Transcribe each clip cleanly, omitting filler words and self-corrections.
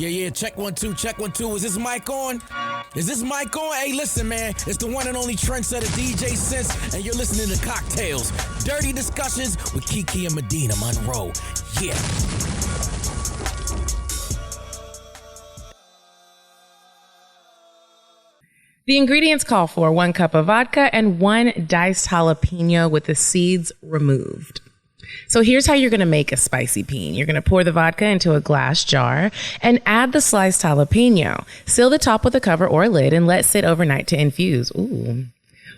Yeah, check 1 2, check 1 2. Is this mic on? Is this mic on? Hey, listen, man. It's the one and only trendsetter DJ Sense, and you're listening to Cocktails. Dirty discussions with Kiki and Medina Monroe. Yeah. The ingredients call for 1 cup of vodka and 1 diced jalapeno with the seeds removed. So here's how you're going to make a spicy peen. You're going to pour the vodka into a glass jar and add the sliced jalapeno. Seal the top with a cover or lid and let sit overnight to infuse. Ooh.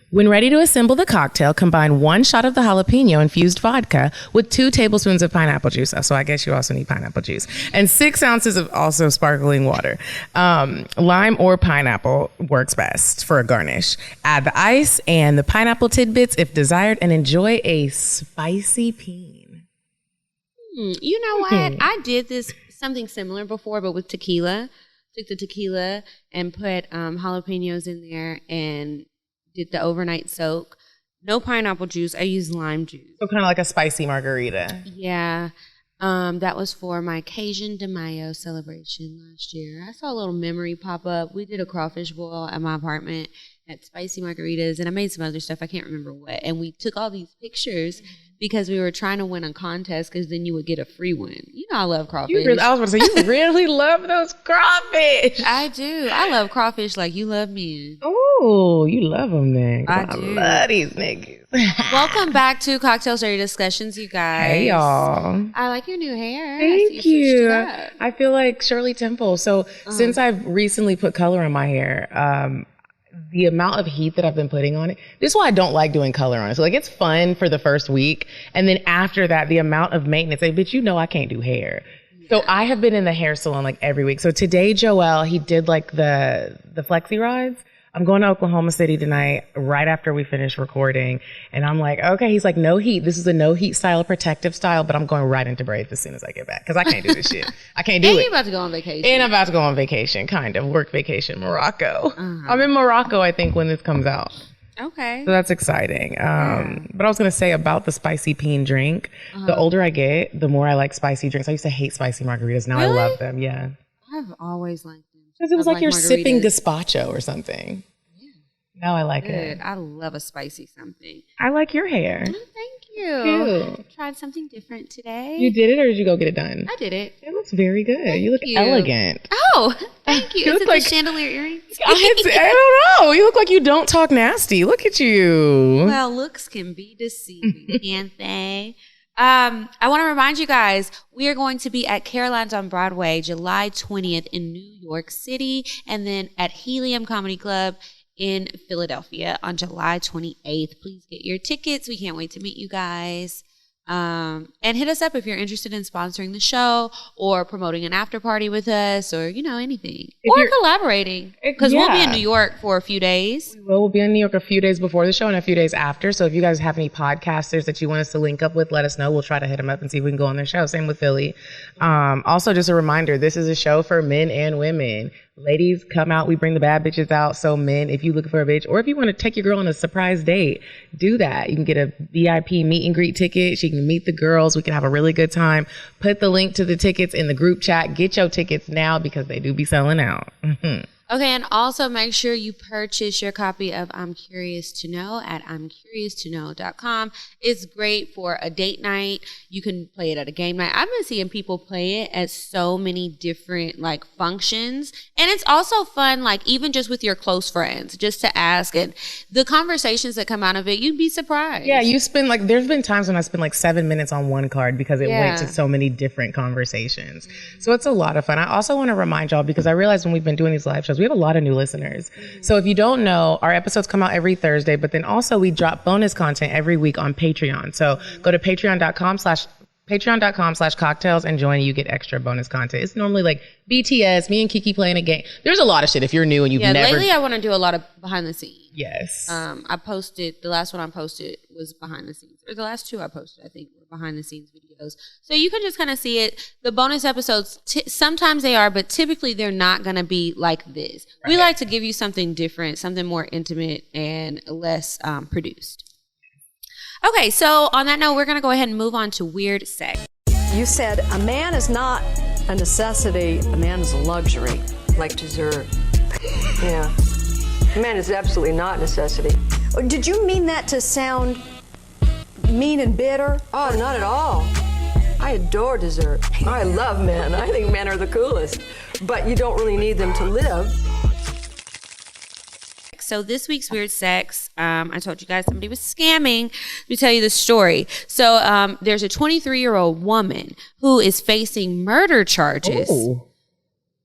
When ready to assemble the cocktail, combine 1 shot of the jalapeno infused vodka with 2 tablespoons of pineapple juice. So I guess you also need pineapple juice. And 6 ounces of also sparkling water. Lime or pineapple works best for a garnish. Add the ice and the pineapple tidbits if desired and enjoy a spicy peen. You know what? I did something similar before, but with tequila. Took the tequila and put jalapenos in there and did the overnight soak. No pineapple juice. I used lime juice. So kind of like a spicy margarita. Yeah. That was for my Cajun de Mayo celebration last year. I saw a little memory pop up. We did a crawfish boil at my apartment, had spicy margaritas, and I made some other stuff. I can't remember what. And we took all these pictures because we were trying to win a contest because then you would get a free one. You know I love crawfish. I was going to say, you really love those crawfish. I do. I love crawfish like you love me. Oh, you love them then. I do. Love these niggas. Welcome back to Cocktails Dirty Discussions, you guys. Hey, y'all. I like your new hair. Thank you. I feel like Shirley Temple. So since I've recently put color in my hair, the amount of heat that I've been putting on it, this is why I don't like doing color on it. So like it's fun for the first week. And then after that, the amount of maintenance, like, bitch, you know I can't do hair. Yeah. So I have been in the hair salon like every week. So today, Joel, he did like the flexi rods. I'm going to Oklahoma City tonight right after we finish recording. And I'm like, okay, he's like, no heat. This is a no heat style, protective style, but I'm going right into braids as soon as I get back because I can't do this shit. I can't do it. And you're about to go on vacation. And I'm about to go on vacation, kind of. Work vacation, Morocco. I'm in Morocco, I think, when this comes out. Okay. So that's exciting. But I was going to say about the spicy peen drink, the older I get, the more I like spicy drinks. I used to hate spicy margaritas. Now really? I love them, yeah. I've always liked them. Because it was like you're sipping gazpacho or something. Yeah. Now I like it. I love a spicy something. I like your hair. Oh, thank you. Cute. Tried something different today. You did it or did you go get it done? I did it. It looks very good. Thank you look elegant. Oh, thank you. Is it like the chandelier earrings? I don't know. You look like you don't talk nasty. Look at you. Well, looks can be deceiving, can't they? I want to remind you guys, we are going to be at Caroline's on Broadway July 20th in New York City, and then at Helium Comedy Club in Philadelphia on July 28th. Please get your tickets. We can't wait to meet you guys. And hit us up if you're interested in sponsoring the show or promoting an after party with us or, anything. Or collaborating. Because we'll be in New York for a few days. We'll be in New York a few days before the show and a few days after. So if you guys have any podcasters that you want us to link up with, let us know. We'll try to hit them up and see if we can go on their show. Same with Philly. Also, just a reminder, this is a show for men and women. Ladies, come out. We bring the bad bitches out. So men, if you're looking for a bitch, or if you want to take your girl on a surprise date, do that. You can get a VIP meet and greet ticket. She can meet the girls. We can have a really good time. Put the link to the tickets in the group chat. Get your tickets now because they do be selling out. Okay, and also make sure you purchase your copy of I'm Curious to Know at I'mCuriousToKnow.com. It's great for a date night. You can play it at a game night. I've been seeing people play it at so many different functions. And it's also fun, even just with your close friends, just to ask. And the conversations that come out of it, you'd be surprised. Yeah, you spend there's been times when I spend 7 minutes on one card because it went to so many different conversations. So it's a lot of fun. I also want to remind y'all, because I realized when we've been doing these live shows, we have a lot of new listeners. So if you don't know, our episodes come out every Thursday, but then also we drop bonus content every week on Patreon. So go to patreon.com/cocktails and join. You get extra bonus content. It's normally BTS, me and Kiki playing a game. There's a lot of shit if you're new and you've never. Lately I want to do a lot of behind the scenes. Yes. I posted, the last one I posted was behind the scenes. Or the last 2 I posted, I think, were behind the scenes videos. So you can just kind of see it. The bonus episodes, sometimes they are, but typically they're not going to be like this. Right. We like to give you something different, something more intimate and less produced. Okay, so on that note, we're going to go ahead and move on to weird sex. You said a man is not a necessity, a man is a luxury. Like dessert. Yeah. A man is absolutely not a necessity. Did you mean that to sound mean and bitter? Oh, not at all. I adore dessert. I love men. I think men are the coolest. But you don't really need them to live. So this week's Weird Sex, I told you guys somebody was scamming. Let me tell you the story. So there's a 23-year-old woman who is facing murder charges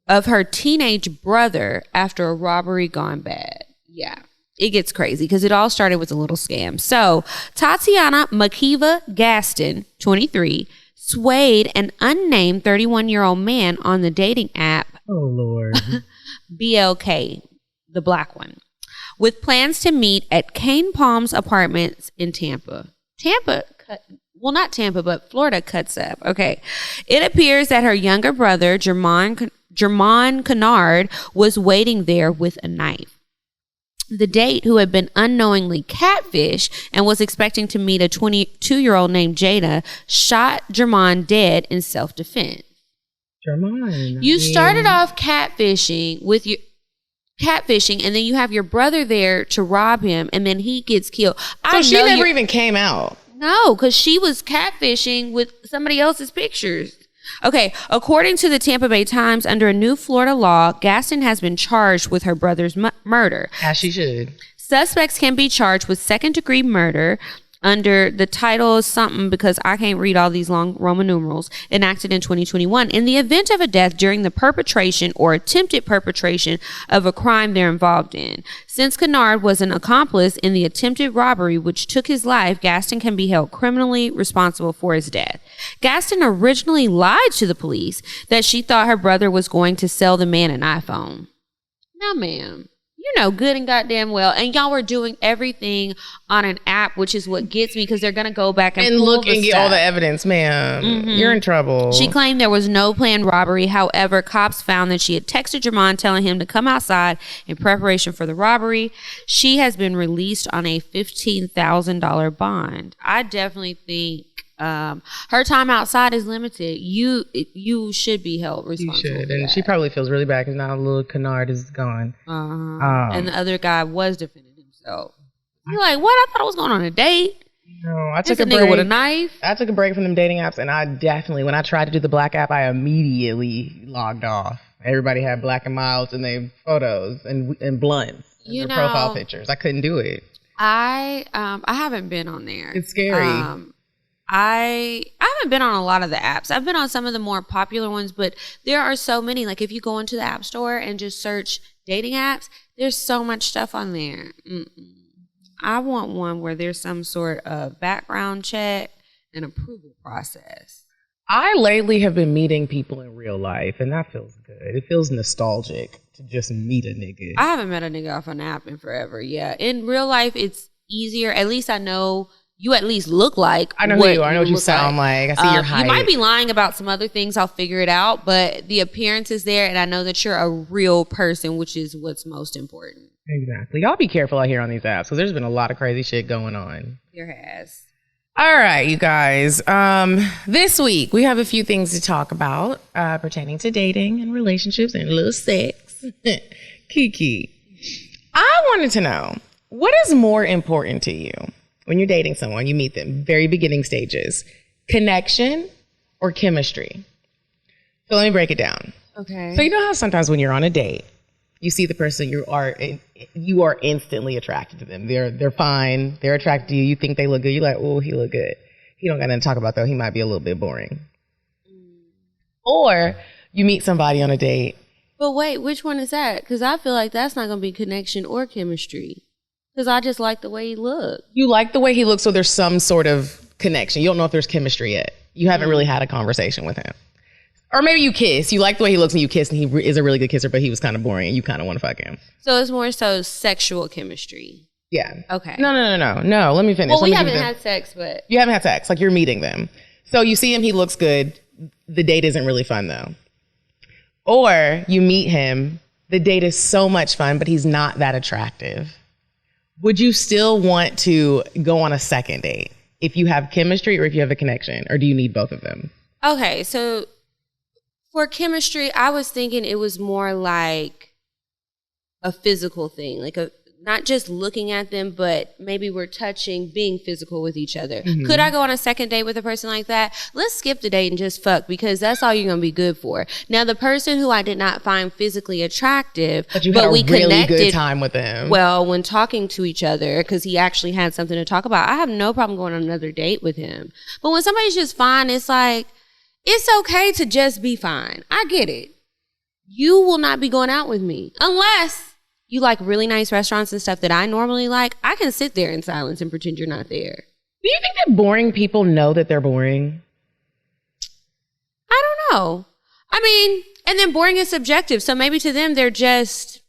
of her teenage brother after a robbery gone bad. Yeah, it gets crazy because it all started with a little scam. So Tatiana Makiva Gaston, 23, swayed an unnamed 31-year-old man on the dating app. Oh, Lord. BLK, the black one, with plans to meet at Cane Palms Apartments in Tampa. Not Tampa, but Florida cuts up. Okay. It appears that her younger brother, Jermon Kennard, was waiting there with a knife. The date, who had been unknowingly catfished and was expecting to meet a 22-year-old named Jada, shot Jermon dead in self-defense. Jermon. You started off catfishing and then you have your brother there to rob him, and then he gets killed. So she never even came out. No, because she was catfishing with somebody else's pictures. Okay, according to the Tampa Bay Times, under a new Florida law, Gaston has been charged with her brother's murder. As she should. Suspects can be charged with second-degree murder under the title something, because I can't read all these long Roman numerals, enacted in 2021, in the event of a death during the perpetration or attempted perpetration of a crime they're involved in. Since Kennard was an accomplice in the attempted robbery which took his life, Gaston can be held criminally responsible for his death. Gaston originally lied to the police that she thought her brother was going to sell the man an iPhone. Now, ma'am, you know good and goddamn well, and y'all were doing everything on an app, which is what gets me, because they're gonna go back and look and get all the evidence, ma'am. Mm-hmm. You're in trouble. She claimed there was no planned robbery. However, cops found that she had texted Jermon telling him to come outside in preparation for the robbery. She has been released on a $15,000 bond. I definitely think her time outside is limited. You should be held responsible. You should, and she probably feels really bad because now little Kennard is gone. And the other guy was defending himself. You're like, what? I thought I was going on a date. No, I took a break nigga with a knife. I took a break from them dating apps, and I definitely, when I tried to do the black app, I immediately logged off. Everybody had black and milds in their photos and blunts in their profile pictures. I couldn't do it. I haven't been on there. It's scary. I haven't been on a lot of the apps. I've been on some of the more popular ones, but there are so many. Like if you go into the app store and just search dating apps, there's so much stuff on there. I want one where there's some sort of background check and approval process. I lately have been meeting people in real life, and that feels good. It feels nostalgic to just meet a nigga. I haven't met a nigga off an app in forever. Yeah. In real life, it's easier. At least I know you at least look like. I know who you are. I know what you sound like. I see your height. You might be lying about some other things. I'll figure it out. But the appearance is there, and I know that you're a real person, which is what's most important. Exactly. Y'all be careful out here on these apps, because there's been a lot of crazy shit going on. There has. All right, you guys. This week, we have a few things to talk about pertaining to dating and relationships and a little sex. Kiki, I wanted to know, what is more important to you when you're dating someone, you meet them, very beginning stages, connection or chemistry? So let me break it down. Okay. So you know how sometimes when you're on a date, you see the person, you are instantly attracted to them. They're fine. They're attracted to you. You think they look good. You're like, oh, he look good. He don't got nothing to talk about though. He might be a little bit boring. Or you meet somebody on a date. But wait, which one is that? Because I feel like that's not going to be connection or chemistry. Because I just like the way he looks. You like the way he looks, so there's some sort of connection. You don't know if there's chemistry yet. You haven't really had a conversation with him. Or maybe you kiss. You like the way he looks and you kiss, and he is a really good kisser, but he was kind of boring and you kind of want to fuck him. So it's more so sexual chemistry. Yeah. Okay. No. Let me finish. Well, we haven't had sex, but... You haven't had sex. Like, you're meeting them. So you see him, he looks good. The date isn't really fun, though. Or you meet him, the date is so much fun, but he's not that attractive. Would you still want to go on a second date if you have chemistry or if you have a connection? Or do you need both of them? Okay, so For chemistry, I was thinking it was more like a physical thing, like not just looking at them, but maybe we're touching, being physical with each other. Mm-hmm. Could I go on a second date with a person like that? Let's skip the date and just fuck, because that's all you're going to be good for. Now, the person who I did not find physically attractive, but we really connected, good time with him. Well, when talking to each other, because he actually had something to talk about, I have no problem going on another date with him. But when somebody's just fine, it's like, it's okay to just be fine. I get it. You will not be going out with me unless you like really nice restaurants and stuff that I normally like. I can sit there in silence and pretend you're not there. Do you think that boring people know that they're boring? I don't know. I mean, and then boring is subjective. So maybe to them, they're just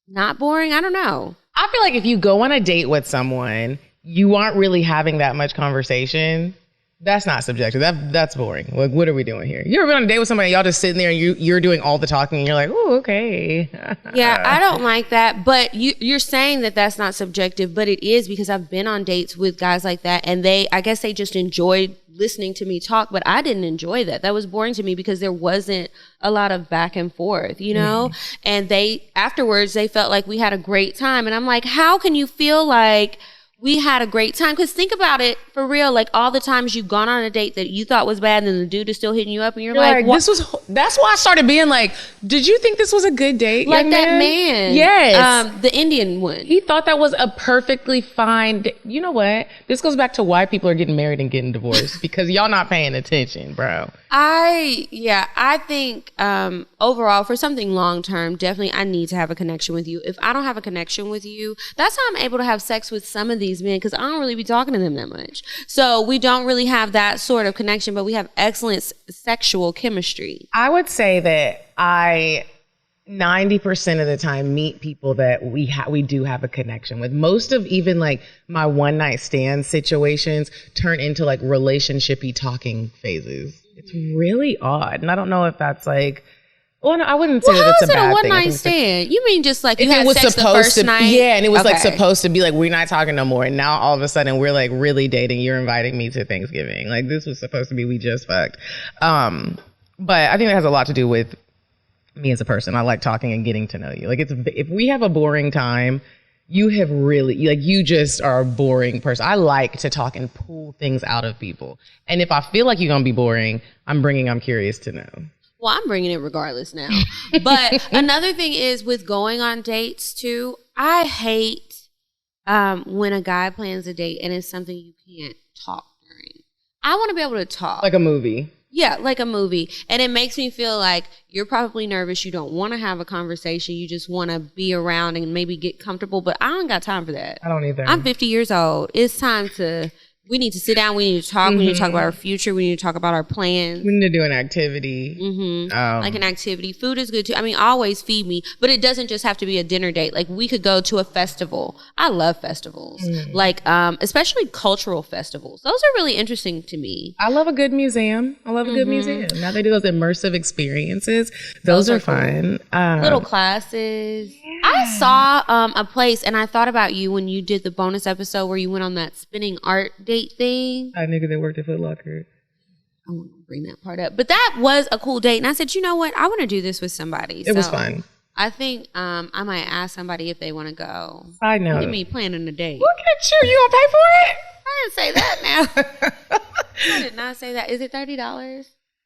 not boring. I don't know. I feel like if you go on a date with someone, you aren't really having that much conversation. That's not subjective. That's boring. Like, what are we doing here? You ever been on a date with somebody, y'all just sitting there and you're doing all the talking and you're like, oh, okay. Yeah, I don't like that. But you're saying that that's not subjective, but it is, because I've been on dates with guys like that, and I guess they just enjoyed listening to me talk, but I didn't enjoy that. That was boring to me because there wasn't a lot of back and forth, you know? Mm-hmm. And afterwards, they felt like we had a great time. And I'm like, how can you feel like we had a great time? Because think about it, for real, like all the times you've gone on a date that you thought was bad and then the dude is still hitting you up and you're like that's why I started being like, did you think this was a good date? Like that man. Yes. The Indian one. He thought that was a perfectly fine You know what? This goes back to why people are getting married and getting divorced, because y'all not paying attention, bro. I think overall, for something long term, definitely I need to have a connection with you. If I don't have a connection with you, that's how I'm able to have sex with some of these men, because I don't really be talking to them that much. So we don't really have that sort of connection, but we have excellent sexual chemistry. I would say that I 90% of the time meet people that we do have a connection with. Most of even like my one night stand situations turn into like relationshipy talking phases. It's really odd. And I don't know if that's like, well, no, I wouldn't say that it's a bad thing. How is it a one night stand? You mean just like you had sex the first night? Yeah, and it was like supposed to be like, we're not talking no more. And now all of a sudden we're like really dating. You're inviting me to Thanksgiving. Like this was supposed to be, we just fucked. But I think it has a lot to do with me as a person. I like talking and getting to know you. Like if we have a boring time, you have really, like, you just are a boring person. I like to talk and pull things out of people. And if I feel like you're going to be boring, I'm curious to know. Well, I'm bringing it regardless now. But another thing is with going on dates too, I hate when a guy plans a date and it's something you can't talk during. I want to be able to talk. Like a movie. Yeah, like a movie. And it makes me feel like you're probably nervous. You don't want to have a conversation. You just want to be around and maybe get comfortable. But I don't got time for that. I don't either. I'm 50 years old. It's time to... We need to sit down. We need to talk. Mm-hmm. We need to talk about our future. We need to talk about our plans. We need to do an activity. Mm-hmm. Like an activity. Food is good too. I mean, always feed me. But it doesn't just have to be a dinner date. Like we could go to a festival. I love festivals. Mm. Like especially cultural festivals. Those are really interesting to me. I love a good museum. I love a good museum. Now they do those immersive experiences. Those are fun. Cool. Little classes. Yeah. I saw a place, and I thought about you when you did the bonus episode where you went on that spinning art date thing. I nigga that worked at Foot Locker. I won't bring that part up. But that was a cool date. And I said, you know what? I want to do this with somebody. It was fun. I think I might ask somebody if they want to go. I know. Look at me planning a date. Look at you. You gonna pay for it? I didn't say that now. I did not say that. Is it $30?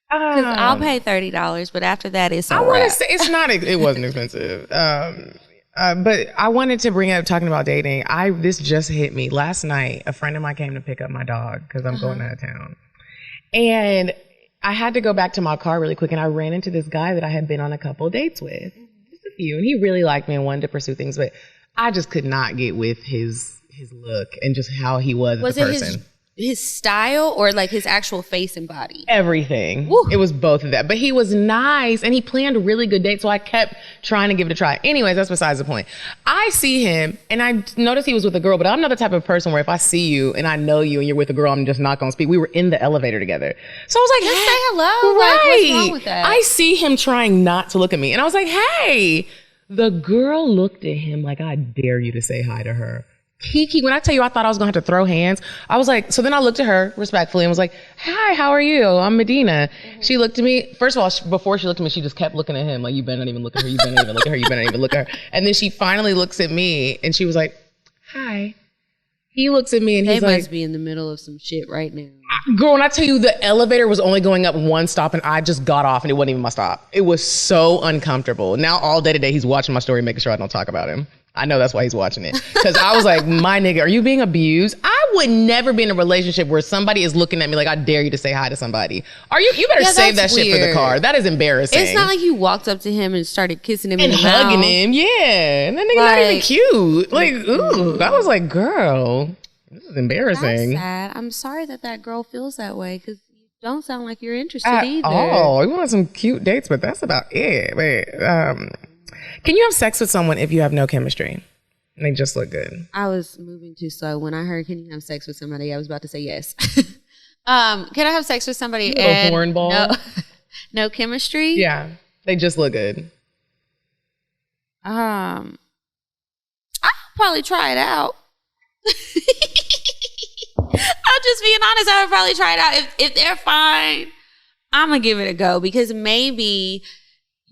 Because I'll pay $30, but after that, it's I want to say it's not. It wasn't expensive. But I wanted to bring up talking about dating. This just hit me last night. A friend of mine came to pick up my dog because I'm going out of town, and I had to go back to my car really quick. And I ran into this guy that I had been on a couple of dates with, just a few, and he really liked me and wanted to pursue things, but I just could not get with his look and just how he was as a person. His style or like his actual face and body? Everything. Woo. It was both of that. But he was nice and he planned a really good date. So I kept trying to give it a try. Anyways, that's besides the point. I see him and I noticed he was with a girl, but I'm not the type of person where if I see you and I know you and you're with a girl, I'm just not going to speak. We were in the elevator together. So I was like, just say hello. Right. Like, what's wrong with that? I see him trying not to look at me. And I was like, hey. The girl looked at him like, I dare you to say hi to her. Kiki, when I tell you I thought I was going to have to throw hands, I was like, so then I looked at her respectfully and was like, hi, how are you? I'm Medina. She looked at me. First of all, before she looked at me, she just kept looking at him. Like, you better not even look at her. You better not even look at her. You better not even look at her. And then she finally looks at me and she was like, hi. He looks at me and he's like, they must be in the middle of some shit right now. Girl, when I tell you the elevator was only going up one stop and I just got off and it wasn't even my stop. It was so uncomfortable. Now all day today, he's watching my story, making sure I don't talk about him. I know that's why he's watching it. Because I was like, my nigga, are you being abused? I would never be in a relationship where somebody is looking at me like, I dare you to say hi to somebody. You better save that shit for the car. That is embarrassing. It's not like you walked up to him and started kissing him and in the hugging mouth. him. Yeah. And that nigga not even cute. Like, ooh. I was like, girl, this is embarrassing. That's sad. I'm sorry that girl feels that way because you don't sound like you're interested At either. all. We want some cute dates, but that's about it. Wait, can you have sex with someone if you have no chemistry? And they just look good. I was moving too slow. When I heard, can you have sex with somebody? I was about to say yes. Can I have sex with somebody and hornball? No chemistry? Yeah, they just look good. I'll probably try it out. I'm just being honest. I would probably try it out. If they're fine, I'm gonna give it a go because maybe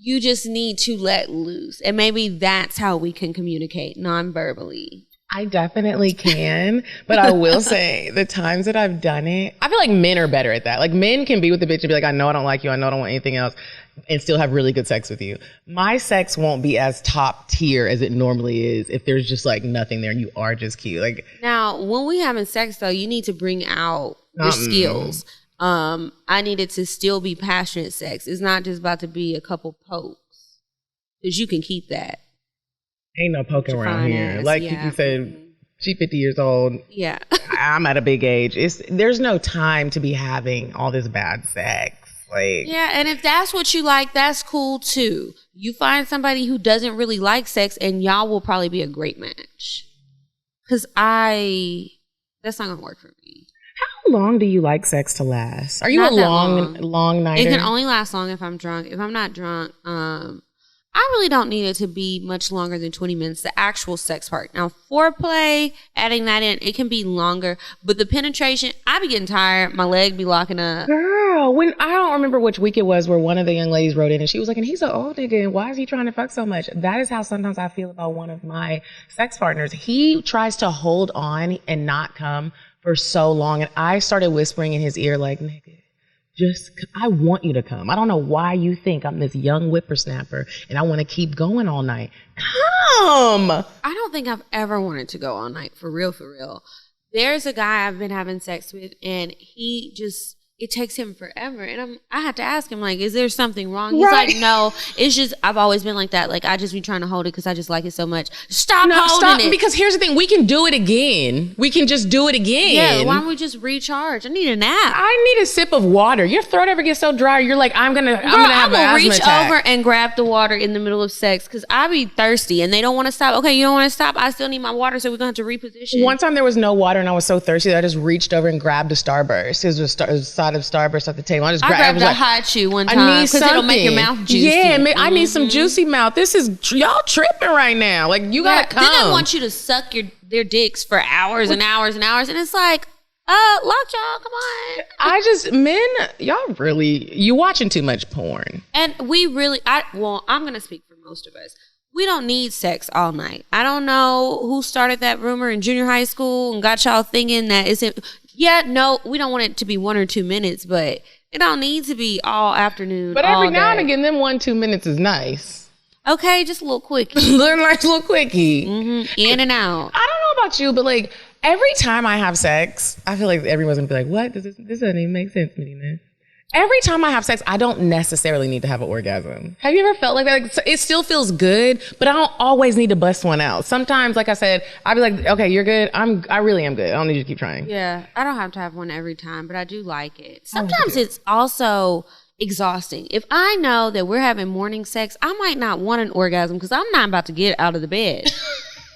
you just need to let loose. And maybe that's how we can communicate non-verbally. I definitely can, but I will say the times that I've done it, I feel like men are better at that. Like men can be with the bitch and be like, I know I don't like you. I know I don't want anything else and still have really good sex with you. My sex won't be as top tier as it normally is if there's just like nothing there and you are just cute. Like now, when we having sex though, you need to bring out your skills. I need it to still be passionate sex. It's not just about to be a couple pokes. Because you can keep that. Ain't no poking around here. Like Kiki said, she 50 years old. Yeah. I'm at a big age. There's no time to be having all this bad sex. Like, yeah, and if that's what you like, that's cool too. You find somebody who doesn't really like sex and y'all will probably be a great match. Because that's not going to work for me. How long do you like sex to last? Are you Not a that long nighter? It can only last long if I'm drunk. If I'm not drunk, I really don't need it to be much longer than 20 minutes, the actual sex part. Now, foreplay, adding that in, it can be longer. But the penetration, I be getting tired. My leg be locking up. Girl, I don't remember which week it was where one of the young ladies wrote in and she was like, and he's an old nigga, and why is he trying to fuck so much? That is how sometimes I feel about one of my sex partners. He tries to hold on and not come for so long. And I started whispering in his ear like, nigga, I want you to come. I don't know why you think I'm this young whippersnapper and I want to keep going all night. Come! I don't think I've ever wanted to go all night, for real, for real. There's a guy I've been having sex with and it takes him forever. And I had to ask him, like, is there something wrong? He's like, no, it's just, I've always been like that. Like, I just be trying to hold it because I just like it so much. Stop holding it. Because here's the thing. We can do it again. We can just do it again. Yeah, why don't we just recharge? I need a nap. I need a sip of water. Your throat ever gets so dry, you're like, I'm gonna have an asthma attack. Reach over and grab the water in the middle of sex because I be thirsty and they don't want to stop. Okay, you don't want to stop? I still need my water, so we're going to have to reposition. One time there was no water and I was so thirsty that I just reached over and grabbed a Starburst. It was a side of Starburst at the table. I grabbed a hot chew one time because it'll make your mouth juicy. Yeah, I need some juicy mouth. This is y'all tripping right now. Like you gotta come. Then they want you to suck their dicks for hours and hours and hours, and it's like, lockjaw, come on. You watching too much porn. And we really, I'm gonna speak for most of us. We don't need sex all night. I don't know who started that rumor in junior high school and got y'all thinking that isn't. Yeah, no, we don't want it to be 1 or 2 minutes, but it don't need to be all afternoon. But every now and again, them 1-2 minutes is nice. Okay, just a little quickie. Nice little quickie. Mm-hmm. In and out. I don't know about you, but like every time I have sex, I feel like everyone's gonna be like, "What? This doesn't even make sense, Medina." Every time I have sex, I don't necessarily need to have an orgasm. Have you ever felt like that? Like, it still feels good, but I don't always need to bust one out. Sometimes, like I said, I'd be like, okay, you're good. I really am good. I don't need you to keep trying. Yeah, I don't have to have one every time, but I do like it. Sometimes it's also exhausting. If I know that we're having morning sex, I might not want an orgasm because I'm not about to get out of the bed.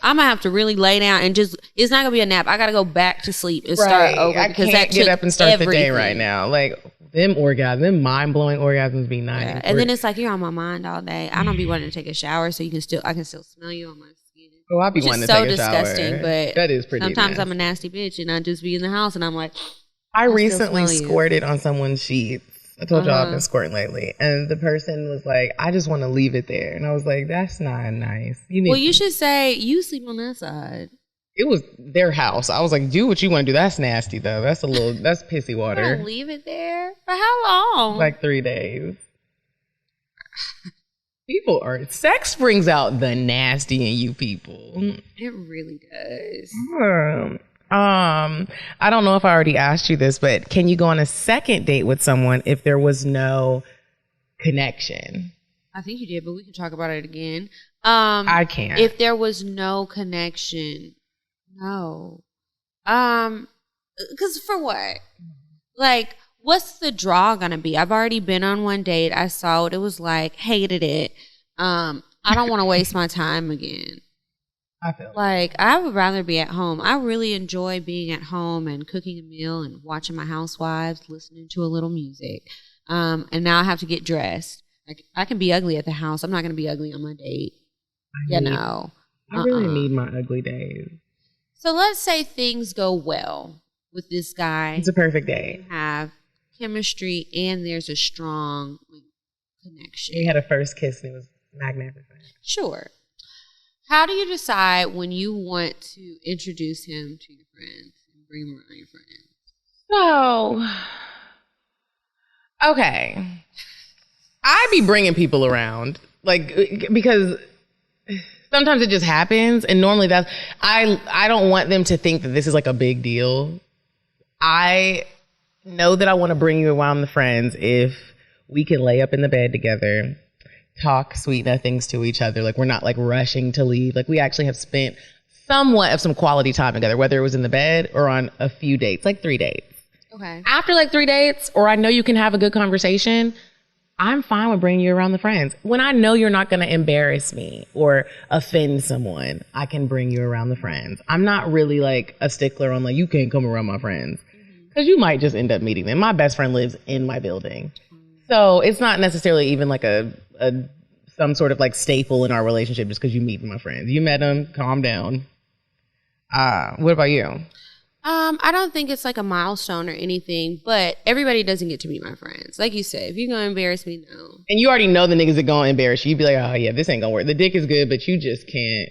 I'm gonna have to really lay down and it's not gonna be a nap. I gotta go back to sleep and start over because I can't get up and start the day right now. Like, them mind-blowing orgasms be nice. Yeah. And then it's like you're on my mind all day. I don't be wanting to take a shower so I can still smell you on my skin. Oh, I'd be which wanting is to so take a disgusting, shower. but That is pretty sometimes nasty. I'm a nasty bitch and I just be in the house and I'm like, I still recently smell you. squirted on someone's sheets. I told y'all I've been squirting lately. And the person was like, I just want to leave it there. And I was like, that's not nice. well, you should say you sleep on that side. It was their house. I was like, do what you want to do. That's nasty, though. That's pissy You're water. gonna leave it there for how long? Like 3 days. Sex brings out the nasty in you people. It really does. I don't know if I already asked you this, but can you go on a second date with someone if there was no connection? I think you did, but we can talk about it again. I can't. If there was no connection, no. Because for what? Like, what's the draw gonna be? I've already been on one date. I saw what it was like, hated it. I don't want to waste my time again. I feel like I would rather be at home. I really enjoy being at home and cooking a meal and watching my housewives, listening to a little music. And now I have to get dressed. Like I can be ugly at the house. I'm not going to be ugly on my date. I really need my ugly days. So let's say things go well with this guy. It's a perfect date. You have chemistry and there's a strong connection. We had a first kiss and it was magnificent. Sure. How do you decide when you want to introduce him to your friends and bring him around your friends? So, okay. I be bringing people around, like, because sometimes it just happens, and normally I don't want them to think that this is like a big deal. I know that I want to bring you around the friends if we can lay up in the bed together, talk sweet nothings to each other. Like we're not like rushing to leave. Like we actually have spent somewhat of some quality time together, whether it was in the bed or on a few dates, like 3 dates. Okay. After like 3 dates, or I know you can have a good conversation, I'm fine with bringing you around the friends. When I know you're not going to embarrass me or offend someone, I can bring you around the friends. I'm not really like a stickler on like, you can't come around my friends. Because you might just end up meeting them. My best friend lives in my building. So it's not necessarily even like some sort of like staple in our relationship just because you meet my friends. You met them, calm down. What about you? I don't think it's like a milestone or anything, but everybody doesn't get to meet my friends. Like you said, if you're going to embarrass me, no. And you already know the niggas that going to embarrass you. You'd be like, oh yeah, this ain't going to work. The dick is good, but you just can't.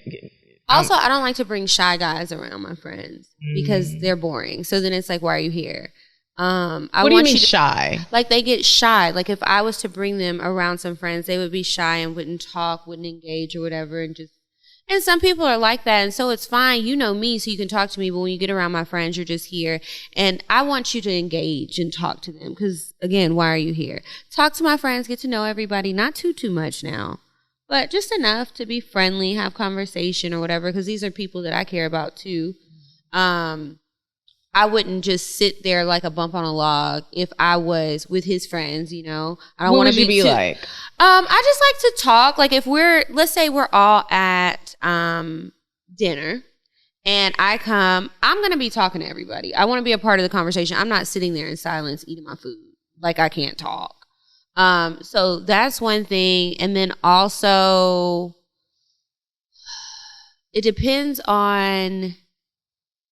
Also, I don't like to bring shy guys around my friends because they're boring. So then it's like, why are you here? What do you mean shy? Like they get shy. Like if I was to bring them around some friends, they would be shy and wouldn't talk, wouldn't engage or whatever. And some people are like that. And so it's fine. You know me, so you can talk to me. But when you get around my friends, you're just here. And I want you to engage and talk to them. Because again, why are you here? Talk to my friends, get to know everybody. Not too much now, but just enough to be friendly, have conversation or whatever. Because these are people that I care about too. I wouldn't just sit there like a bump on a log if I was with his friends, you know. I don't want to be like. I just like to talk. Like if let's say we're all at dinner and I come, I'm going to be talking to everybody. I want to be a part of the conversation. I'm not sitting there in silence eating my food. Like I can't talk. So that's one thing. And then also it depends on,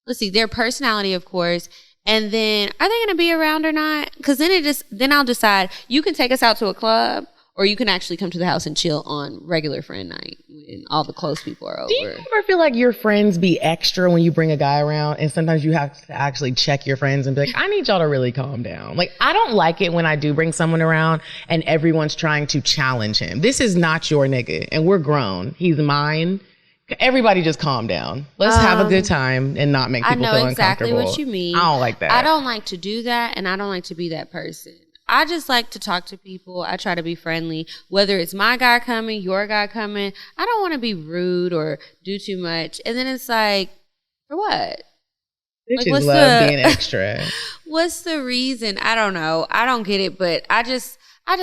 let's see, their personality, of course. And then are they going to be around or not? Because then I'll decide. You can take us out to a club or you can actually come to the house and chill on regular friend night when all the close people are over. Do you ever feel like your friends be extra when you bring a guy around and sometimes you have to actually check your friends and be like, I need y'all to really calm down? Like, I don't like it when I do bring someone around and everyone's trying to challenge him. This is not your nigga and we're grown. He's mine. Everybody just calm down. Let's have a good time and not make people feel uncomfortable. I know exactly what you mean. I don't like that. I don't like to do that, and I don't like to be that person. I just like to talk to people. I try to be friendly. Whether it's my guy coming, your guy coming, I don't want to be rude or do too much. And then it's like, for what? Bitches like, love being extra. What's the reason? I don't know. I don't get it, but I just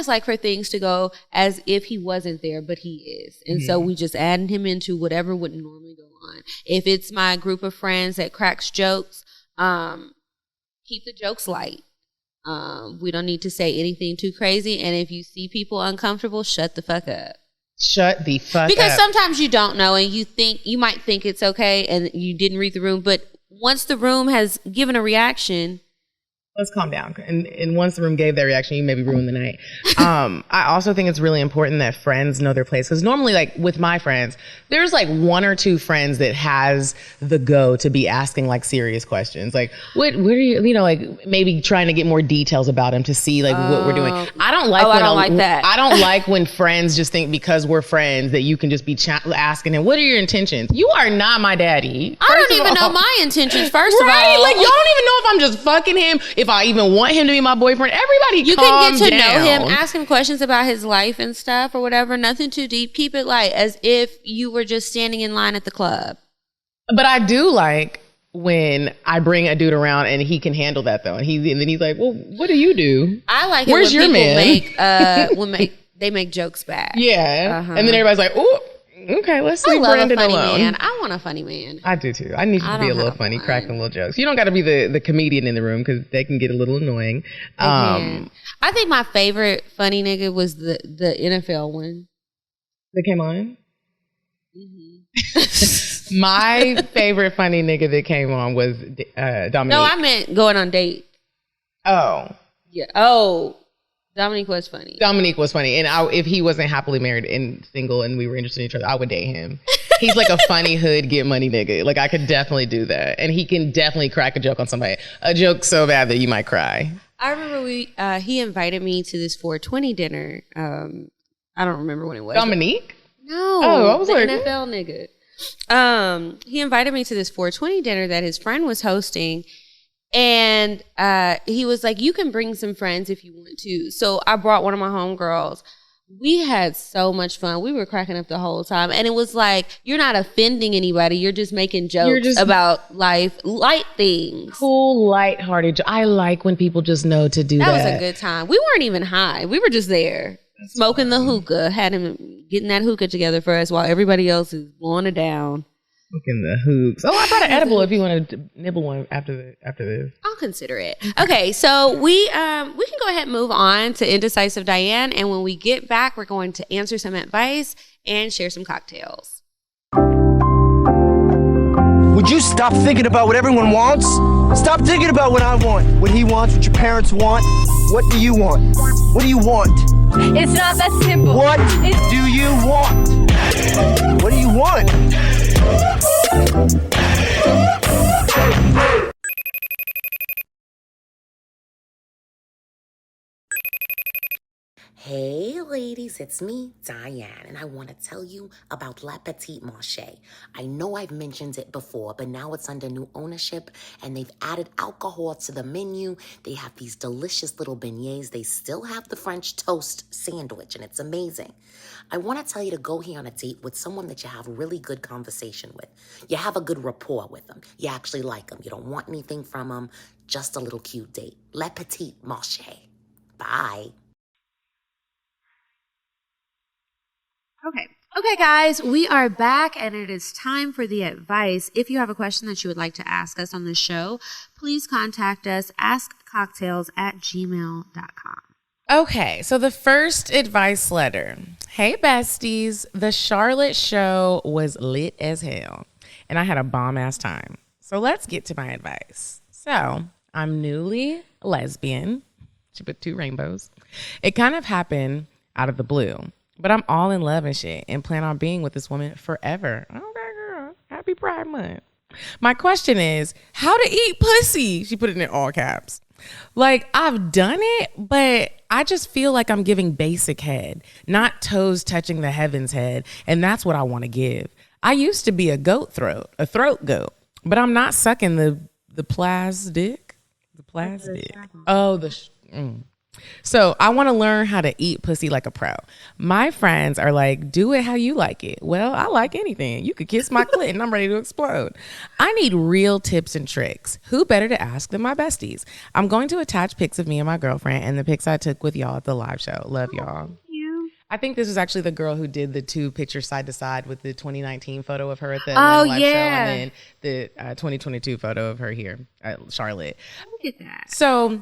like for things to go as if he wasn't there, but he is. And so we just adding him into whatever would normally go on. If it's my group of friends that cracks jokes, keep the jokes light. We don't need to say anything too crazy. And if you see people uncomfortable, shut the fuck up. Shut the fuck Because up. sometimes you don't know and you might think it's okay and you didn't read the room, but once the room has given a reaction. Let's calm down. And once the room gave that reaction, you maybe ruined the night. I also think it's really important that friends know their place. Because normally, like with my friends, there's like one or two friends that has the go to be asking like serious questions. Like, what are you, like maybe trying to get more details about him to see like what we're doing. I don't like that. I don't like when friends just think because we're friends that you can just be asking him, what are your intentions? You are not my daddy. I don't even know my intentions, first of all. Right? Like, y'all don't even know if I'm just fucking him. If I even want him to be my boyfriend. Everybody you calm can get to down. know him, ask him questions about his life and stuff or whatever. Nothing too deep. Keep it light, as if you were just standing in line at the club. But I do like when I bring a dude around and he can handle that though. And then he's like, well, what do you do? I like it Where's when your people man? they make jokes back. Yeah. Uh-huh. And then everybody's like, oh, okay, let's leave Brandon alone. Man. I want a funny man. I do too. I need you to be a little funny, cracking little jokes. You don't got to be the comedian in the room because they can get a little annoying. I think my favorite funny nigga was the NFL one. That came on? Mm-hmm. My favorite funny nigga that came on was Dominique. No, I meant going on date. Oh. Yeah. Oh. Dominique was funny. Dominique was funny. And if he wasn't happily married and single and we were interested in each other, I would date him. He's like a funny hood, get money nigga. Like I could definitely do that. And he can definitely crack a joke on somebody. A joke so bad that you might cry. I remember he invited me to this 420 dinner. I don't remember when it was. Dominique? No. Oh, I was like NFL nigga. He invited me to this 420 dinner that his friend was hosting. And he was like, you can bring some friends if you want to. So I brought one of my homegirls. We had so much fun. We were cracking up the whole time. And it was like, you're not offending anybody. You're just making jokes about life, light things. Cool, lighthearted. I like when people just know to do that. That was a good time. We weren't even high. We were just there. Smoking the hookah. Had him getting that hookah together for us while everybody else is blowing it down. Looking the hoops. Oh, I brought an edible if you want to nibble one after this. I'll consider it. Okay, so we can go ahead and move on to Indecisive Diane, and when we get back, we're going to answer some advice and share some cocktails. Would you stop thinking about what everyone wants? Stop thinking about what I want, what he wants, what your parents want. What do you want? What do you want? It's not that simple. What do you want? What do you want? Hey ladies, it's me, Diane, and I want to tell you about La Petite Marché. I know I've mentioned it before, but now it's under new ownership, and they've added alcohol to the menu. They have these delicious little beignets. They still have the French toast sandwich, and it's amazing. I want to tell you to go here on a date with someone that you have really good conversation with. You have a good rapport with them. You actually like them. You don't want anything from them. Just a little cute date. La Petite Marché. Bye. Okay, guys, we are back, and it is time for the advice. If you have a question that you would like to ask us on the show, please contact us, askcocktales@gmail.com. Okay, so the first advice letter. Hey, besties. The Charlotte show was lit as hell, and I had a bomb-ass time. So let's get to my advice. So I'm newly lesbian. She put 2 rainbows. It kind of happened out of the blue. But I'm all in love and shit and plan on being with this woman forever. Okay, girl. Happy Pride Month. My question is, how to eat pussy? She put it in all caps. Like, I've done it, but I just feel like I'm giving basic head, not toes touching the heavens head. And that's what I want to give. I used to be a throat goat, but I'm not sucking the plastic. The plastic. Oh, So I want to learn how to eat pussy like a pro. My friends are like, do it how you like it. Well, I like anything. You could kiss my clit and I'm ready to explode. I need real tips and tricks. Who better to ask than my besties? I'm going to attach pics of me and my girlfriend and the pics I took with y'all at the live show. Love y'all. Thank you. I think this was actually the girl who did the 2 pictures side to side with the 2019 photo of her at the live show and then the 2022 photo of her here at Charlotte. Look at that. So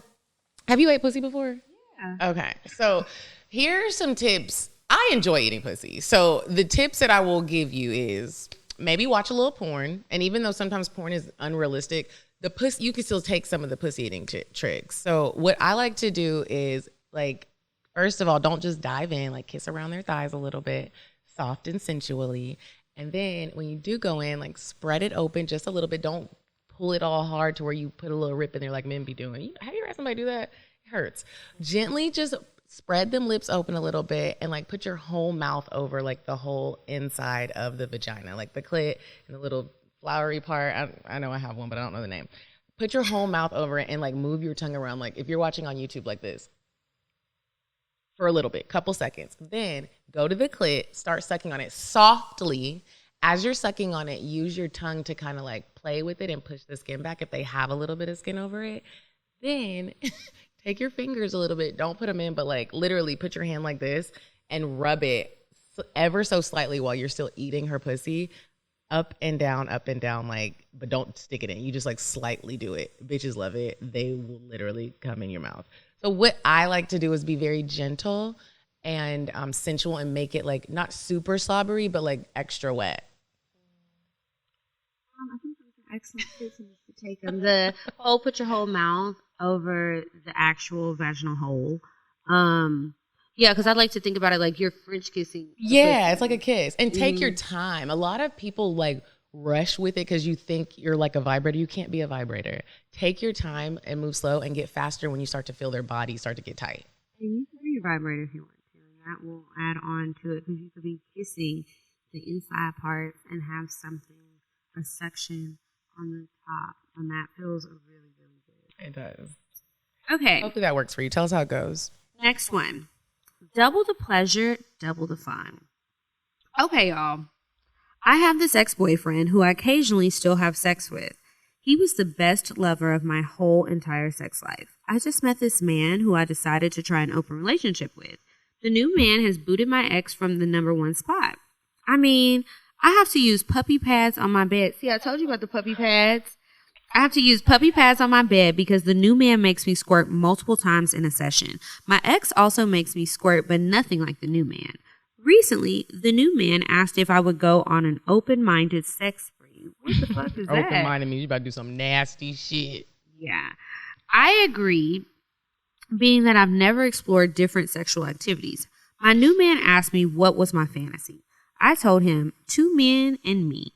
have you ate pussy before? Yeah. Okay. So here are some tips I enjoy eating pussy. So the tips that I will give you is maybe watch a little porn. And even though sometimes porn is unrealistic, the pussy, you can still take some of the pussy eating tricks. So what I like to do is like, first of all, don't just dive in, like kiss around their thighs a little bit, soft and sensually. And then when you do go in, like spread it open just a little bit. Don't pull it all hard to where you put a little rip in there like men be doing. Have you ever had somebody do that? It hurts. Gently just spread them lips open a little bit and like put your whole mouth over like the whole inside of the vagina, like the clit and the little flowery part. I know I have one, but I don't know the name. Put your whole mouth over it and like move your tongue around. Like if you're watching on YouTube like this for a little bit, couple seconds. Then go to the clit, start sucking on it softly. As you're sucking on it, use your tongue to kind of like play with it and push the skin back if they have a little bit of skin over it. Then take your fingers a little bit. Don't put them in, but like literally put your hand like this and rub it ever so slightly while you're still eating her pussy. Up and down, like, but don't stick it in. You just like slightly do it. Bitches love it. They will literally come in your mouth. So what I like to do is be very gentle and sensual and make it like not super slobbery, but like extra wet. I think those are excellent tips to take them. The whole, put your whole mouth over the actual vaginal hole. Yeah, because I'd like to think about it like you're French kissing. Yeah, it's like a kiss. And take your time. A lot of people like rush with it because you think you're like a vibrator. You can't be a vibrator. Take your time and move slow and get faster when you start to feel their body start to get tight. And you can be a vibrator if you want to. And that will add on to it because you could be kissing the inside parts and have something, a suction on the top. And that feels really, really good. It does. Okay. Hopefully that works for you. Tell us how it goes. Next one. Double the pleasure, double the fun. Okay, y'all. I have this ex-boyfriend who I occasionally still have sex with. He was the best lover of my whole entire sex life. I just met this man who I decided to try an open relationship with. The new man has booted my ex from the #1 spot. I mean, I have to use puppy pads on my bed. See, I told you about the puppy pads. I have to use puppy pads on my bed because the new man makes me squirt multiple times in a session. My ex also makes me squirt, but nothing like the new man. Recently, the new man asked if I would go on an open-minded sex spree. What the fuck is that? Open-minded means you about to do some nasty shit. Yeah. I agreed, being that I've never explored different sexual activities. My new man asked me what was my fantasy. I told him 2 men and me.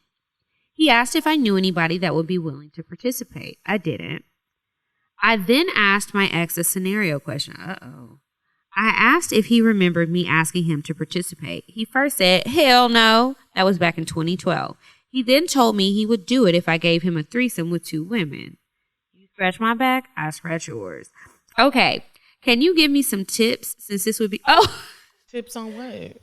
He asked if I knew anybody that would be willing to participate. I didn't. I then asked my ex a scenario question. Uh-oh. I asked if he remembered me asking him to participate. He first said, hell no. That was back in 2012. He then told me he would do it if I gave him a threesome with 2 women. You scratch my back, I scratch yours. Okay. Can you give me some tips since this would be... Oh! Tips on what?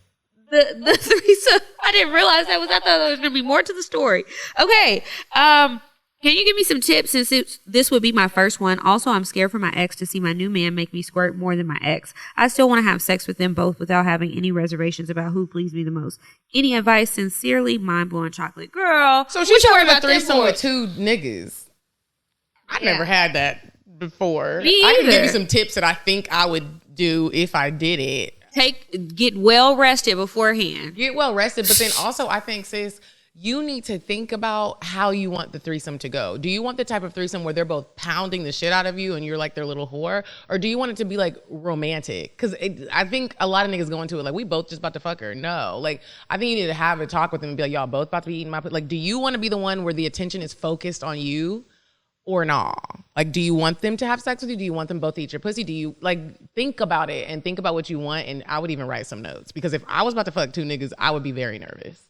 The threesome. I didn't realize that was. I thought there was going to be more to the story. Okay. Can you give me some tips since this would be my first one? Also, I'm scared for my ex to see my new man make me squirt more than my ex. I still want to have sex with them both without having any reservations about who pleased me the most. Any advice? Sincerely, mind-blowing chocolate girl. So she's talking about threesome with 2 niggas. I never had that before. Me I either. can give you some tips that I think I would do if I did it. Get well rested beforehand. Get well rested, but then also I think, sis, you need to think about how you want the threesome to go. Do you want the type of threesome where they're both pounding the shit out of you and you're like their little whore? Or do you want it to be like romantic? Because I think a lot of niggas go into it like, we both just about to fuck her. No. Like, I think you need to have a talk with them and be like, y'all both about to be eating my pussy. Like, do you want to be the one where the attention is focused on you? Or not? Like, do you want them to have sex with you? Do you want them both to eat your pussy? Do you, like, think about it and think about what you want? And I would even write some notes. Because if I was about to fuck 2 niggas, I would be very nervous.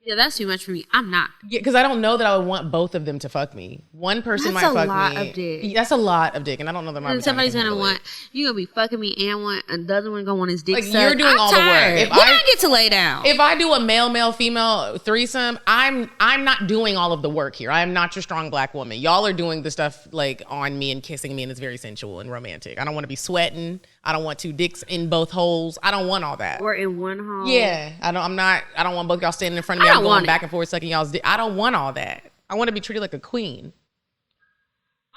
Yeah, that's too much for me. I'm not. Yeah, because I don't know that I would want both of them to fuck me. One person might fuck me. That's a lot of dick. That's a lot of dick, and I don't know that my. And somebody's gonna want, you gonna be fucking me and want, and the other one gonna want his dick like sucked. you're doing I'm all tired. the work. When I get to lay down. If I do a male female threesome, I'm not doing all of the work here. I am not your strong black woman. Y'all are doing the stuff like on me and kissing me, and it's very sensual and romantic. I don't want to be sweating. I don't want 2 dicks in both holes. I don't want all that. Or in one hole. Yeah, I don't want both y'all standing in front of me. I'm going back and forth sucking y'all's dick. I don't want all that. I want to be treated like a queen.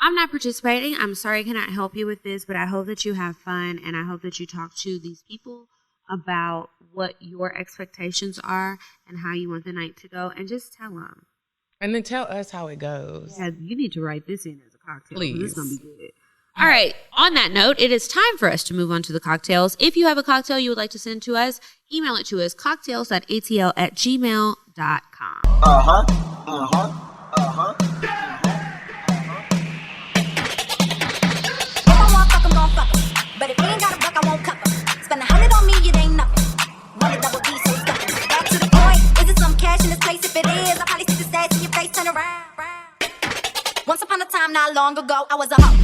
I'm not participating. I'm sorry I cannot help you with this, but I hope that you have fun and I hope that you talk to these people about what your expectations are and how you want the night to go, and just tell them. And then tell us how it goes. Yeah, you need to write this in as a cocktail. Please. This is going to be good. All right. On that note, it is time for us to move on to the cocktails. If you have a cocktail you would like to send to us, email it to us, cocktales.atl@gmail.com. If I want fuck, I'm gon' fuck 'em. But if you ain't got a buck, I won't cup 'em. Spend 100 on me, it ain't nothing. Wanna double D, so stuck. Back to the point. Is it some cash in this place? If it is, I'll probably see the stats in your face. Turn around. Once upon a time, not long ago, I was a hoe.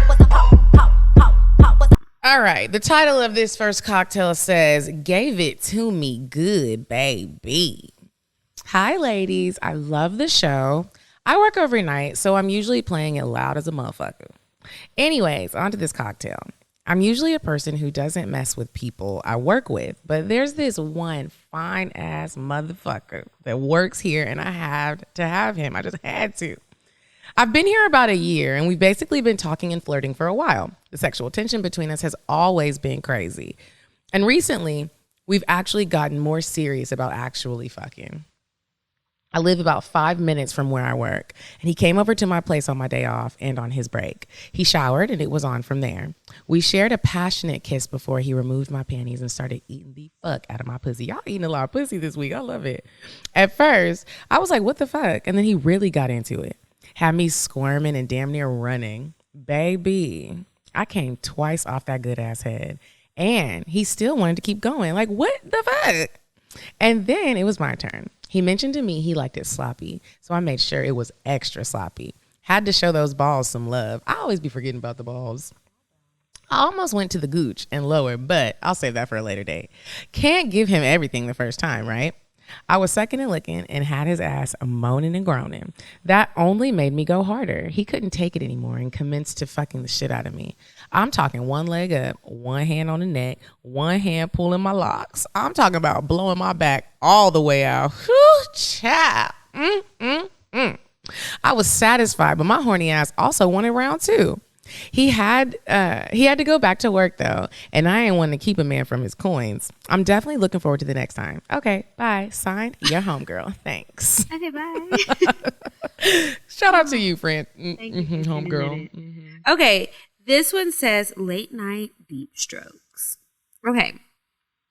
Was a hoe. Was a All right. The title of this first cocktail says, Gave It To Me Good, Baby. Hi, ladies. I love the show. I work overnight, so I'm usually playing it loud as a motherfucker. Anyways, on to this cocktail. I'm usually a person who doesn't mess with people I work with, but there's this one fine ass motherfucker that works here, and I have to have him. I just had to. I've been here about a year, and we've basically been talking and flirting for a while. The sexual tension between us has always been crazy. And recently, we've actually gotten more serious about actually fucking. I live about 5 minutes from where I work, and he came over to my place on my day off and on his break. He showered, and it was on from there. We shared a passionate kiss before he removed my panties and started eating the fuck out of my pussy. Y'all eating a lot of pussy this week. I love it. At first, I was like, what the fuck? And then he really got into it. Had me squirming and damn near running. Baby, I came twice off that good ass head, and he still wanted to keep going. Like, what the fuck? And then it was my turn. He mentioned to me he liked it sloppy, so I made sure it was extra sloppy. Had to show those balls some love. I always be forgetting about the balls. I almost went to the gooch and lower, but I'll save that for a later date. Can't give him everything the first time, right? I was sucking and licking and had his ass moaning and groaning. That only made me go harder. He couldn't take it anymore and commenced to fucking the shit out of me. I'm talking one leg up, one hand on the neck, one hand pulling my locks. I'm talking about blowing my back all the way out. Whew, child. I was satisfied, but my horny ass also wanted round two. He had to go back to work though, and I ain't want to keep a man from his coins. I'm definitely looking forward to the next time. Okay, bye. Signed, your homegirl. Thanks. Okay, bye. Shout out to you, friend. Thank you for Homegirl. Okay, this one says late night deep strokes. Okay.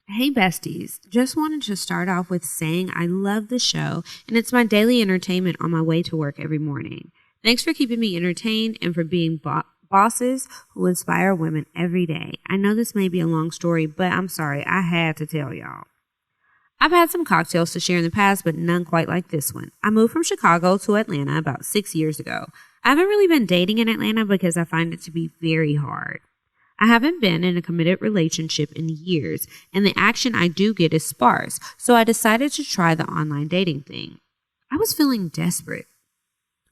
Hey besties, just wanted to start off with saying I love the show and it's my daily entertainment on my way to work every morning. Thanks for keeping me entertained and for being bosses who inspire women every day. I know this may be a long story, but I'm sorry, I had to tell y'all. I've had some cocktails to share in the past, but none quite like this one. I moved from Chicago to Atlanta about 6 years ago. I haven't really been dating in Atlanta because I find it to be very hard. I haven't been in a committed relationship in years, and the action I do get is sparse, so I decided to try the online dating thing. I was feeling desperate.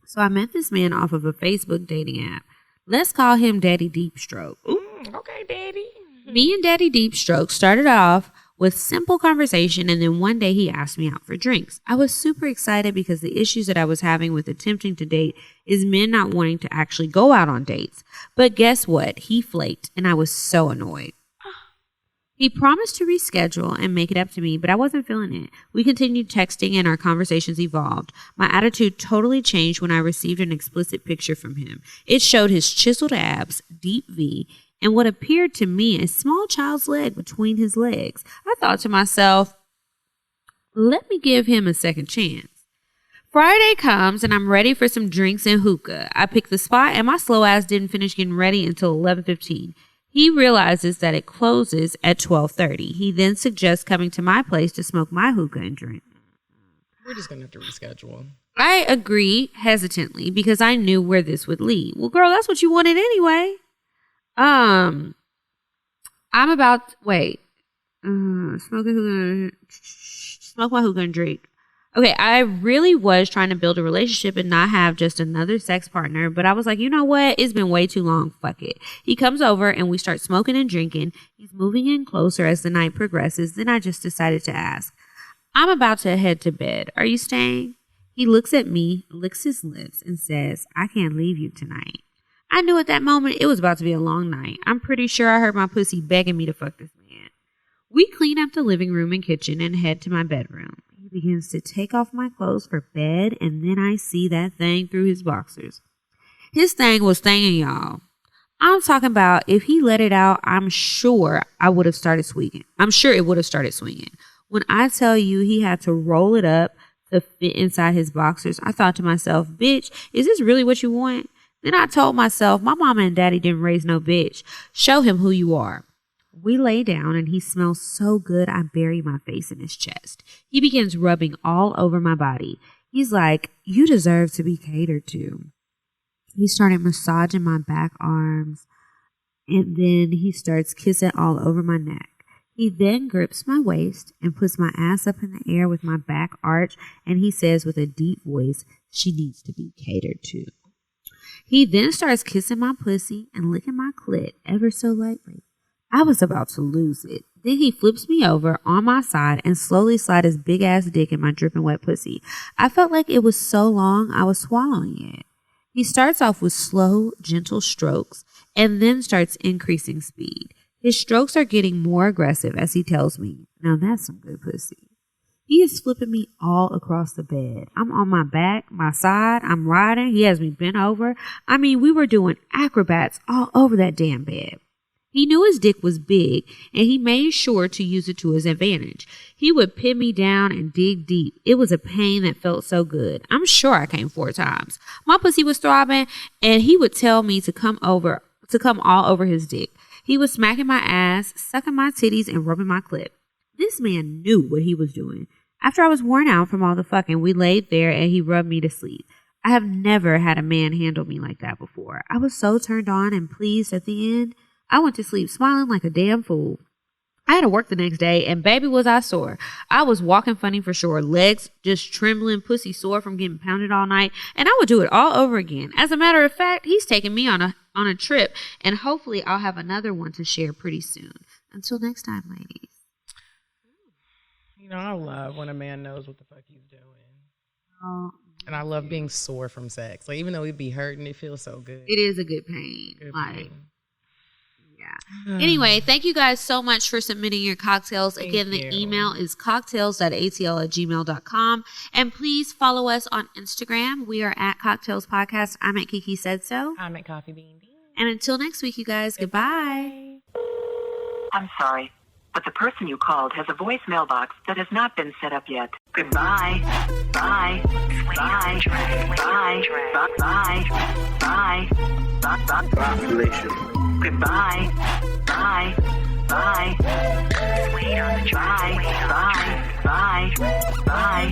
So I met this man off of a Facebook dating app. Let's call him Daddy Deepstroke. Okay, Daddy. Me and Daddy Deepstroke started off with simple conversation, and then one day he asked me out for drinks. I was super excited because the issues that I was having with attempting to date is men not wanting to actually go out on dates. But guess what? He flaked, and I was so annoyed. He promised to reschedule and make it up to me, but I wasn't feeling it. We continued texting and our conversations evolved. My attitude totally changed when I received an explicit picture from him. It showed his chiseled abs, deep V, and what appeared to me a small child's leg between his legs. I thought to myself, let me give him a second chance. Friday comes and I'm ready for some drinks and hookah. I pick the spot and my slow ass didn't finish getting ready until 11:15. He realizes that it closes at 12:30. He then suggests coming to my place to smoke my hookah and drink. We're just going to have to reschedule. I agree hesitantly because I knew where this would lead. Well, girl, that's what you wanted anyway. Smoke my hookah and drink. Okay, I really was trying to build a relationship and not have just another sex partner, but I was like, you know what? It's been way too long. Fuck it. He comes over and we start smoking and drinking. He's moving in closer as the night progresses. Then I just decided to ask, I'm about to head to bed. Are you staying? He looks at me, licks his lips, and says, I can't leave you tonight. I knew at that moment it was about to be a long night. I'm pretty sure I heard my pussy begging me to fuck this man. We clean up the living room and kitchen and head to my bedroom. He begins to take off my clothes for bed, and then I see that thing through his boxers. His thing was thanging, y'all. I'm talking about if he let it out, I'm sure it would have started swinging. When I tell you he had to roll it up to fit inside his boxers, I thought to myself, bitch, is this really what you want? Then I told myself, my mama and daddy didn't raise no bitch. Show him who you are. We lay down and he smells so good I bury my face in his chest. He begins rubbing all over my body. He's like, you deserve to be catered to. He started massaging my back arms, and then he starts kissing all over my neck. He then grips my waist and puts my ass up in the air with my back arched, and he says with a deep voice, she needs to be catered to. He then starts kissing my pussy and licking my clit ever so lightly. I was about to lose it. Then he flips me over on my side and slowly slides his big ass dick in my dripping wet pussy. I felt like it was so long I was swallowing it. He starts off with slow, gentle strokes and then starts increasing speed. His strokes are getting more aggressive as he tells me, now that's some good pussy. He is flipping me all across the bed. I'm on my back, my side, I'm riding. He has me bent over. I mean, we were doing acrobats all over that damn bed. He knew his dick was big, and he made sure to use it to his advantage. He would pin me down and dig deep. It was a pain that felt so good. I'm sure I came 4 times. My pussy was throbbing, and he would tell me to come all over his dick. He was smacking my ass, sucking my titties, and rubbing my clit. This man knew what he was doing. After I was worn out from all the fucking, we laid there, and he rubbed me to sleep. I have never had a man handle me like that before. I was so turned on and pleased at the end. I went to sleep smiling like a damn fool. I had to work the next day, and baby was I sore. I was walking funny for sure, legs just trembling, pussy sore from getting pounded all night, and I would do it all over again. As a matter of fact, he's taking me on a trip, and hopefully I'll have another one to share pretty soon. Until next time, ladies. You know, I love when a man knows what the fuck he's doing. Oh, and I love being sore from sex. Like, even though it be hurting, it feels so good. it is a good pain. Good Like, pain. yeah. Anyway, thank you guys so much for submitting your cocktails. Again, the email is cocktales.atl@gmail.com. And please follow us on Instagram. We are at Cocktales Podcast. I'm at Kiki Said So. I'm at Coffee Bean Bean. And until next week, you guys, goodbye. I'm sorry, but the person you called has a voicemail box that has not been set up yet. Goodbye. Bye. Bye. Bye. Bye. Bye. Bye. Population. Goodbye. Bye. Bye. Wait on the drive. Bye. Bye. Bye.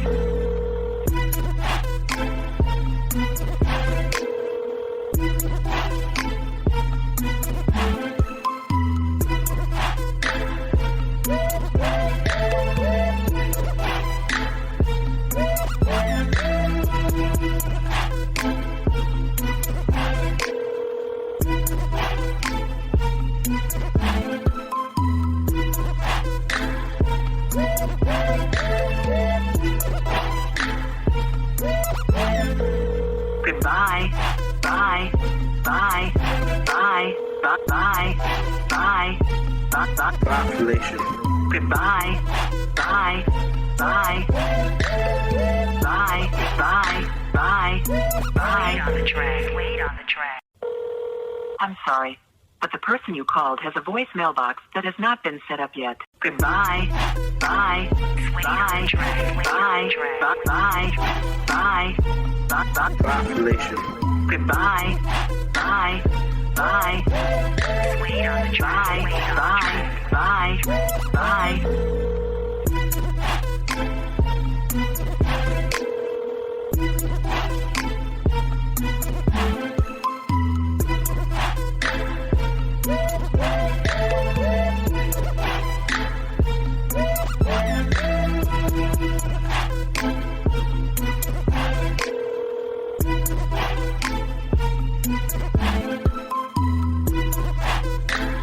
Goodbye. Bye. Bye. Bye. Bye. Bye. Bye. Population. Goodbye. Bye. Bye. Bye. Bye. Bye. Bye. Wait on the track. Wait on the track. I'm sorry, but the person you called has a voicemail box that has not been set up yet. Goodbye. Bye. Bye. Bye. Bye. Bye. Bye. Population. Goodbye. Bye. Bye. Wait on the drive. Bye. Bye. Bye.